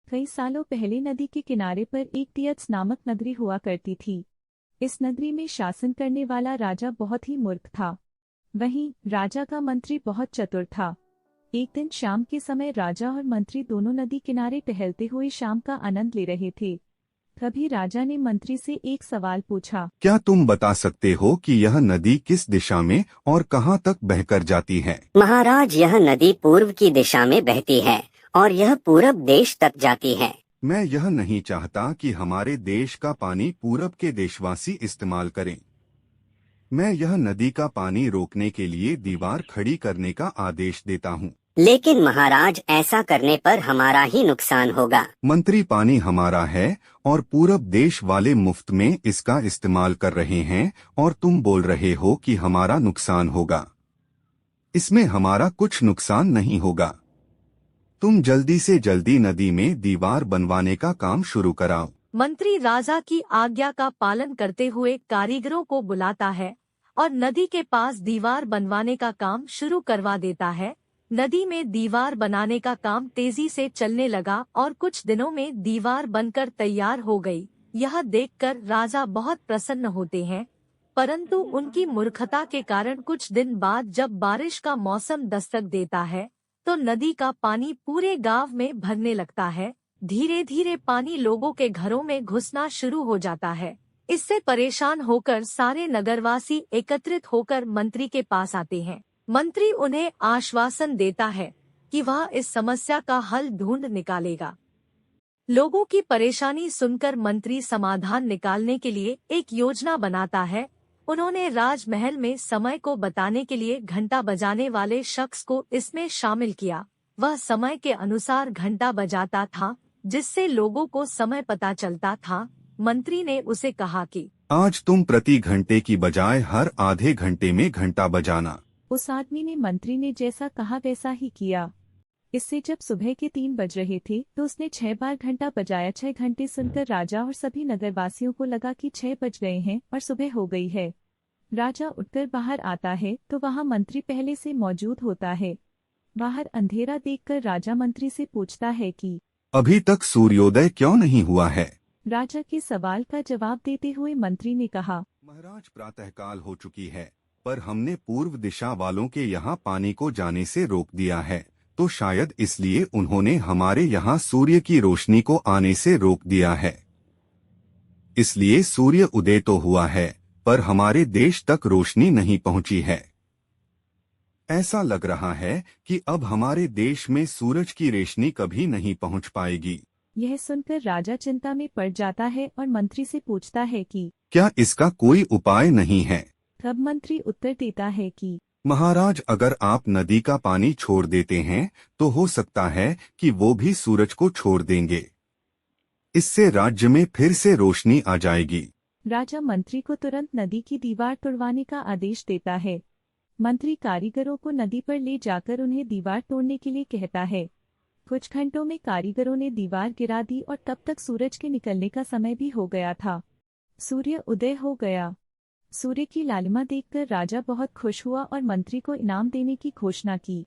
कई सालों पहले नदी के किनारे पर एक तियत्स नामक नगरी हुआ करती थी। इस नगरी में शासन करने वाला राजा बहुत ही मूर्ख था। वहीं राजा का मंत्री बहुत चतुर था। एक दिन शाम के समय राजा और मंत्री दोनों नदी किनारे टहलते हुए शाम का आनंद ले रहे थे। तभी राजा ने मंत्री से एक सवाल पूछा। क्या तुम बता सकते हो कि यह नदी किस दिशा में और कहाँ तक बहकर जाती है? महाराज, यह नदी पूर्व की दिशा में बहती है और यह पूरब देश तक जाती है। मैं यह नहीं चाहता कि हमारे देश का पानी पूरब के देशवासी इस्तेमाल करें। मैं यह नदी का पानी रोकने के लिए दीवार खड़ी करने का आदेश देता हूँ। लेकिन महाराज, ऐसा करने पर हमारा ही नुकसान होगा। मंत्री, पानी हमारा है और पूरब देश वाले मुफ्त में इसका इस्तेमाल कर रहे हैं और तुम बोल रहे हो कि हमारा नुकसान होगा। इसमें हमारा कुछ नुकसान नहीं होगा। तुम जल्दी से जल्दी नदी में दीवार बनवाने का काम शुरू कराओ। मंत्री राजा की आज्ञा का पालन करते हुए कारीगरों को बुलाता है और नदी के पास दीवार बनवाने का काम शुरू करवा देता है। नदी में दीवार बनाने का काम तेजी से चलने लगा और कुछ दिनों में दीवार बनकर तैयार हो गई। यह देखकर राजा बहुत प्रसन्न होते हैं, परंतु उनकी मूर्खता के कारण कुछ दिन बाद जब बारिश का मौसम दस्तक देता है तो नदी का पानी पूरे गांव में भरने लगता है। धीरे धीरे पानी लोगों के घरों में घुसना शुरू हो जाता है। इससे परेशान होकर सारे नगरवासी एकत्रित होकर मंत्री के पास आते हैं। मंत्री उन्हें आश्वासन देता है कि वह इस समस्या का हल ढूंढ निकालेगा। लोगों की परेशानी सुनकर मंत्री समाधान निकालने के लिए एक योजना बनाता है। उन्होंने राजमहल में समय को बताने के लिए घंटा बजाने वाले शख्स को इसमें शामिल किया। वह समय के अनुसार घंटा बजाता था, जिससे लोगों को समय पता चलता था। मंत्री ने उसे कहा कि आज तुम प्रति घंटे की बजाय हर आधे घंटे में घंटा बजाना। उस आदमी ने मंत्री ने जैसा कहा वैसा ही किया। इससे जब सुबह के 3 बज रहे थे तो उसने 6 बार घंटा बजाया। 6 घंटे सुनकर राजा और सभी नगरवासियों को लगा कि 6 बज गए हैं और सुबह हो गई है। राजा उठकर बाहर आता है तो वहाँ मंत्री पहले से मौजूद होता है। बाहर अंधेरा देखकर राजा मंत्री से पूछता है कि अभी तक सूर्योदय क्यों नहीं हुआ है? राजा के सवाल का जवाब देते हुए मंत्री ने कहा, महाराज, प्रातःकाल हो चुकी है, पर हमने पूर्व दिशा वालों के यहाँ पानी को जाने से रोक दिया है, तो शायद इसलिए उन्होंने हमारे यहाँ सूर्य की रोशनी को आने से रोक दिया है। इसलिए सूर्य उदय तो हुआ है, पर हमारे देश तक रोशनी नहीं पहुंची है। ऐसा लग रहा है कि अब हमारे देश में सूरज की रोशनी कभी नहीं पहुंच पाएगी। यह सुनकर राजा चिंता में पड़ जाता है और मंत्री से पूछता है कि क्या इसका कोई उपाय नहीं है? तब मंत्री उत्तर देता है कि महाराज, अगर आप नदी का पानी छोड़ देते हैं तो हो सकता है कि वो भी सूरज को छोड़ देंगे। इससे राज्य में फिर से रोशनी आ जाएगी। राजा मंत्री को तुरंत नदी की दीवार तोड़वाने का आदेश देता है। मंत्री कारीगरों को नदी पर ले जाकर उन्हें दीवार तोड़ने के लिए कहता है। कुछ घंटों में कारीगरों ने दीवार गिरा दी और तब तक सूरज के निकलने का समय भी हो गया था। सूर्य उदय हो गया। सूर्य की लालिमा देखकर राजा बहुत खुश हुआ और मंत्री को इनाम देने की घोषणा की।